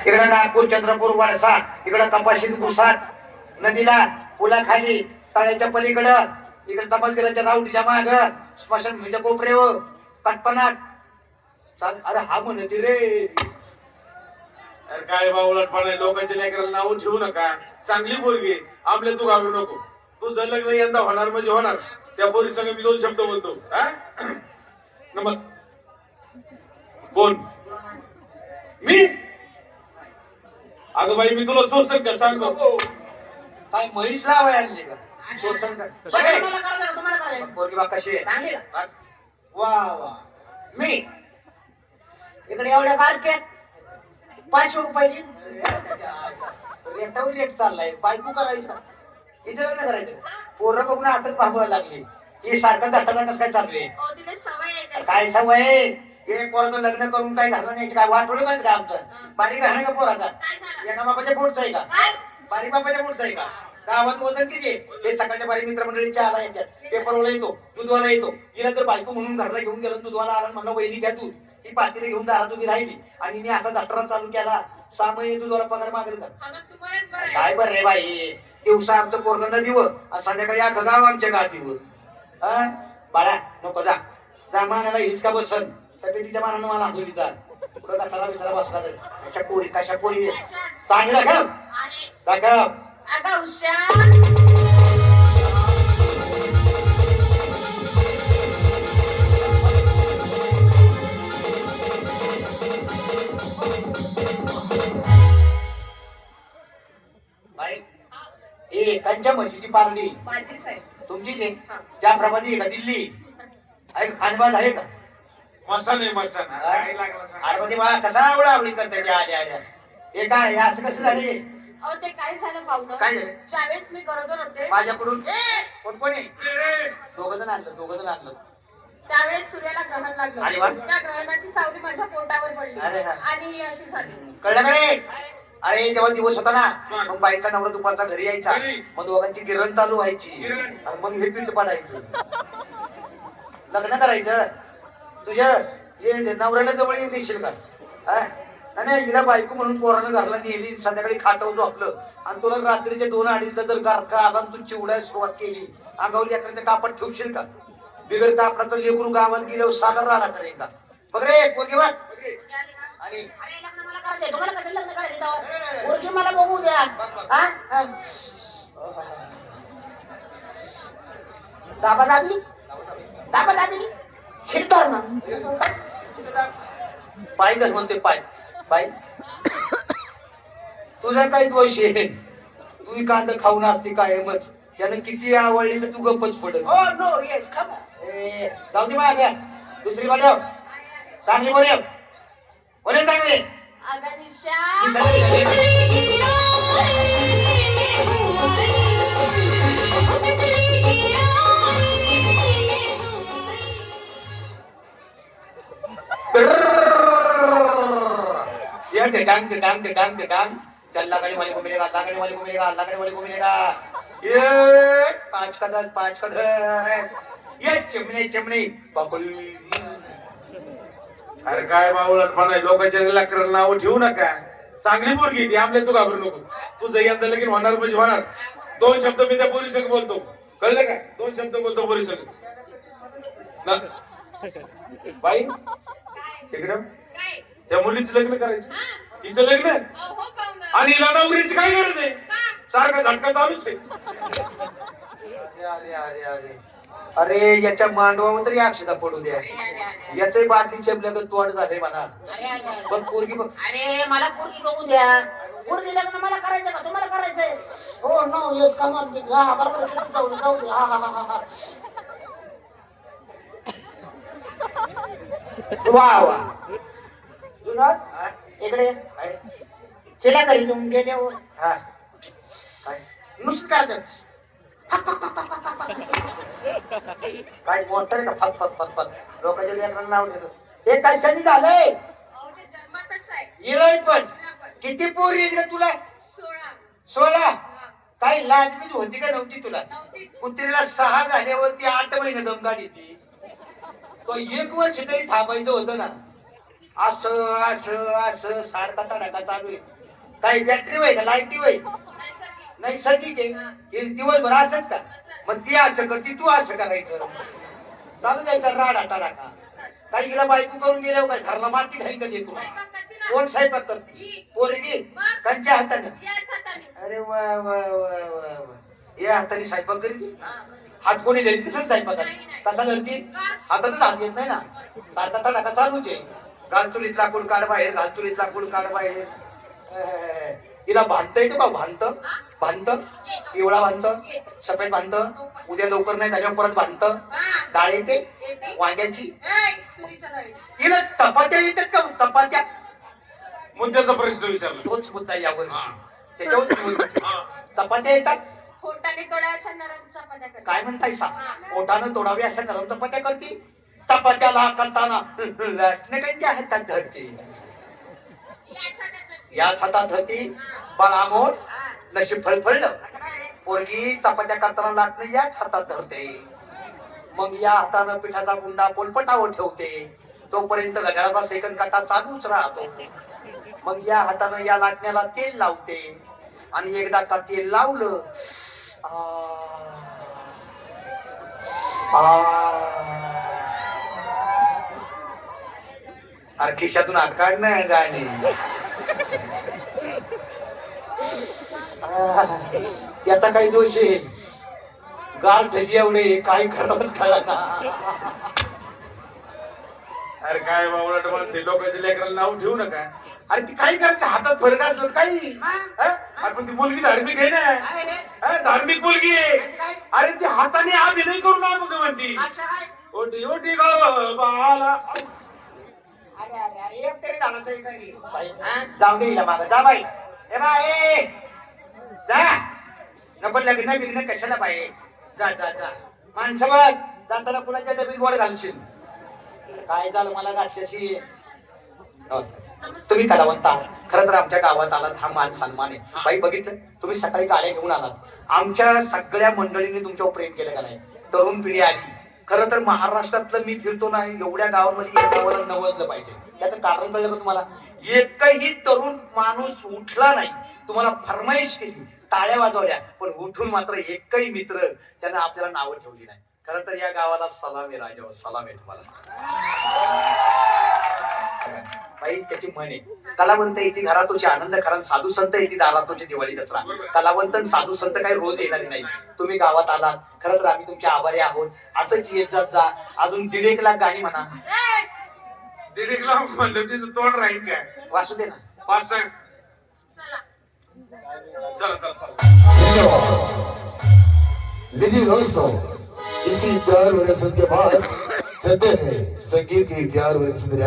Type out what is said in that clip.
इकडं नागपूर चंद्रपूर वळसा, इकडं कपाशीत गुसाट, नदीला पुलाखाली तळ्याच्या पलीकडं, इकडे तपसगिराच्या राऊटीच्या माग, स्मशान भूमीच्या कोपऱ्यावर कटपणात. अरे हा म्हणते रे. अरे काय बावळटपणा आहे, लोकांच्या लेकराला नाव ठेवू नका. चांगली पोरगी आपल्या, तू घाबरू नको. तुझं लग्न यंदा होणार म्हणजे होणार. त्या पोरी संग मी 2 शब्द बोलतो. नमक बोल. मी अगं बाई, मी तुला सोसन का सांग नको. काय म्हैस लावाय आणली का? सोसन का? पोरगी बा कशी आहे? वा वा. मी इकडे एवढ्या गाडक्यात 500 रुपये रेटावर रेट चाललाय. बायको करायचं हिचं लग्न करायचं. पोरं बघून हातच भागवायला लागली. ही सारखं दटाना कसं काय चालू आहे? काय सवय आहे? हे पोराचं लग्न करून काय घालून न्यायचं काय? वाटोळं करायचं का आमचं? बारीक घालणं का पोराचा? एका बापाच्या पोटचं आहे का? बारीक बापाच्या पोटचं आहे का? गावात वजन किती आहे? हे सकाळच्या बारी मित्रमंडळी चहाला येतात, पेपरवाला येतो, दूधवाला येतो. हिला जर बायको म्हणून घरला घेऊन गेलो, दूधवाला आला म्हणला वहिनी घ्या दूध, ही पातेली घेऊन दारात उभी राहिली आणि मी असा दटरा चालू केला. 6 महिने दूधवाला पगार मागेल का? काय बरं रे बाई, दिवसा आमचं पोरग न दिव आणि संध्याकाळी अख्खं गाव आमच्या गादीवर. बाळा नको जा, जा मानाला हिचका बसन तब्येतीच्या मानानं मला आंदोली जा. पुढं कचरा बिचरा बसला तर कशा पोरी सांग दाखव दाखव. एकांच्या म्हशीची पारडी तुमचीच आहे? त्या प्रभाती आहे का? दिल्ली आहे का? खानबाज आहे का? मसान आहे मसान. अरे बाळा कसा आवडी करते त्या आल्या आल्या. हे काय असं कसं झाले? ते काय झालं पाहुणं? काय झालं? ज्यावेळेस मी गरोदर होते माझ्याकडून कोण आहे? 2 जण आणलं. त्यावेळेस सूर्याला ग्रहण अरे लागलं. वा. त्या ग्रहणाची सावली माझ्या पोटावर पडली अरे हा. आणि अशी झाली. कळलं का रे? अरे जेव्हा दिवस होता ना, मग बाईचा नवरा दुपारचा घरी यायचा, मग दोघांची गिरण चालू व्हायची आणि मग हे पीठ पाडायचं, लग्न करायचं. तुझ्या हे नवऱ्याला जवळ येऊन देशील का? नाही, हिला बायको म्हणून पोरानं घरला नेली, संध्याकाळी खाटव झोपलं आणि तुला रात्रीच्या 2-2:30 जर गारका आला आणि तू चिवड्या सुरुवात केली, अंगावर लेकराच्या कापड ठेवशील का? बिगर कापडाचं लेकरू गावात गेल्यावर सागर राडा करेल का? बघ रे पोरगी बघ. अरे लग्न मला करायचंय, तुम्हाला कसं लग्न करायचं? पोरगी मला बघू द्या. दाबा शिरतोर मग पाय धर म्हणते पाय पाय. तुझा काही दोष आहे? तू कांदा खाऊन असते कायमच. त्यानं किती आवडली तर तू गप्पच पडत. हो नो येस कम. जाऊ दे माझ्या दुसरी बाजू चांगली बोले चांगले. डांग चल्ला कड़ी वाले को मिलेगा, अल्लाह कड़ी वाले को मिलेगा, अल्लाह कड़ी वाले को मिलेगा. ये 5 कदर ये चिमणी बाकुल. अरे काय बावळटपणा आहे, लोकांच्या लेकराला नाव ठेवू नका. चांगली पोरगी ती आपल्या, तू घाबरू नको. तुझं यंदा लगीन होणार म्हणजे होणार. 2 शब्द मी त्या पोरी संग बोलतो, कळलं का? 2 शब्द बोलतो पोरी संग. बाई इकडं त्या मुलीचं लग्न करायचं, हिचं लग्न आणि हिला नोकरीची काय गरज आहे? सारखा झटका चालूच आहे. अरे याच्या मांडवावर तरी अक्षता पडू द्या. याच बादली चेपल्यागत तोंड झाले म्हणा. पण पोरगी बघ. अरे मला पोरगी बघू द्या. पोरगी लग्न मला करायचं का तुम्हाला करायचंय? हो नो येस कम ऑन. बरोबर जाऊ दे. वा इकडे केला घरी तुम्ही गेल्यावर नुसतं करायचं. काय मोठं आहे का? फक लोकांच्या लेकरांना नाव देतो. हे कशाने झालंय? इलाय पण किती पोरी आहेत का तुला? 16. काय लाजबीज होती का नव्हती तुला? कुत्रीला 6 झाल्यावरती 8 महिने दमगाडी ती. तो 1 वर्ष तरी थांबायचं होतं ना. असं असं असं सारखा तडाखा चालू आहे. काही बॅटरी होय का लाईटी होय नैसर्गिक आहे हे दिवसभर असंच का मग ती असं करती तू असं करायचं चालू जायचं राडा तडाखा काही गेला बायको करून गेल्यावर काय घरला माती घाई कधी येतो कोण स्वयंपाक करते पोरगी कंच्या हाताने अरे वा वा वा वा वा या हाताने स्वयंपाक करीत हात कोणी देत कसं स्वयंपाक कसा करते हातातच हात येत नाही ना सारखा तडाखा चालूच आहे घालचुलीत लाकूड काढ बाहेर घालचुलीत लाकूड काढ बाहेर हिला भांडत येतं का भांडत पिवळा भांडत सफेद भांडत उद्या लवकर नाही झाल्यावर परत भांडत डाळ येते वांग्याची हिला चपात्या येतात का चपात्या मुद्द्याचा प्रश्न विचारला तोच मुद्दा यावर त्याच्यावर चपात्या येतात खोटाने तोड्या अशा नरम चपात्या करते. काय म्हणताय सा पोटानं तोडावी अशा नरम चपात्या करते चपात्याला करताना लाटणेकांच्या हातात धरते याच हातात धरती बाळामोर नशीब फळफळलं पोरगी चपात्या करताना लाटणं याच हातात धरते मग या हातानं पिठाचा गुंडा पोलपटावर ठेवते तोपर्यंत गजाराचा सेकंद काटा चालूच राहतो मग या हातानं या लाटण्याला तेल लावते आणि एकदा का तेल लावलं अरे खिशातून हात काढणं गाणे त्याचा काही दोष आहे गाल ठजी एवढे काही खरंच कळला ना अरे काय बावळट माणसे लोकांच्या लेकराला नाव ठेवू नका अरे ती काही करायचं हातात फरक असलं काही अरे पण ती मुलगी धार्मिक आहे ना धार्मिक मुलगी आहे अरे ती हाताने अभिनय करून ना मग म्हणती ओटी ओटी गो बाला जाऊ दे हिला मागं जा बाई ए बाई जा नको लग्न बिग्न कशाला बाई जा जा जा माणसं बघ जाताना कुणाच्या डबीत गोड घालशील काय झालं मला राक्षसी तुम्ही कलावंत आहात खरं तर आमच्या गावात आलात हा मान सन्मान आहे बाई बघितलं तुम्ही सकाळी गाड्या घेऊन आलात आमच्या सगळ्या मंडळींनी तुमच्यावर प्रेम केलं का नाही तरुण पिढी आली खरं तर महाराष्ट्रातलं मी फिरतो नाही एवढ्या गावांमध्ये या गावाला नवसलं पाहिजे त्याचं कारण कळलं का तुम्हाला एकही तरुण माणूस उठला नाही तुम्हाला फरमाईश केली टाळ्या वाजवल्या पण उठून मात्र एकही मित्र त्यानं आपल्याला नावं ठेवली नाही खरं तर या गावाला सलाम आहे राजा सलाम आहे तुम्हाला बाई त्याची म्हण आहे कलावंत येते घरात तुझे आनंद खरा साधू संत येते दारात तुझे दिवाळी दसरा कलावंत साधू संत काही रोज येणारी नाही तुम्ही गावात आलात खरं तर आम्ही तुमचे आभारी आहोत असंच येत जात जा अजून 1.5 लाख गाणी म्हणा 1.5 लाख म्हणलं तिचं तोंड राहील काय वासू दे ना 5 सांग चला चला चला चला लीजिए दोस्तों इसी प्यार व रस्म के बाद चलते हैं संगीत की प्यार व रस्म में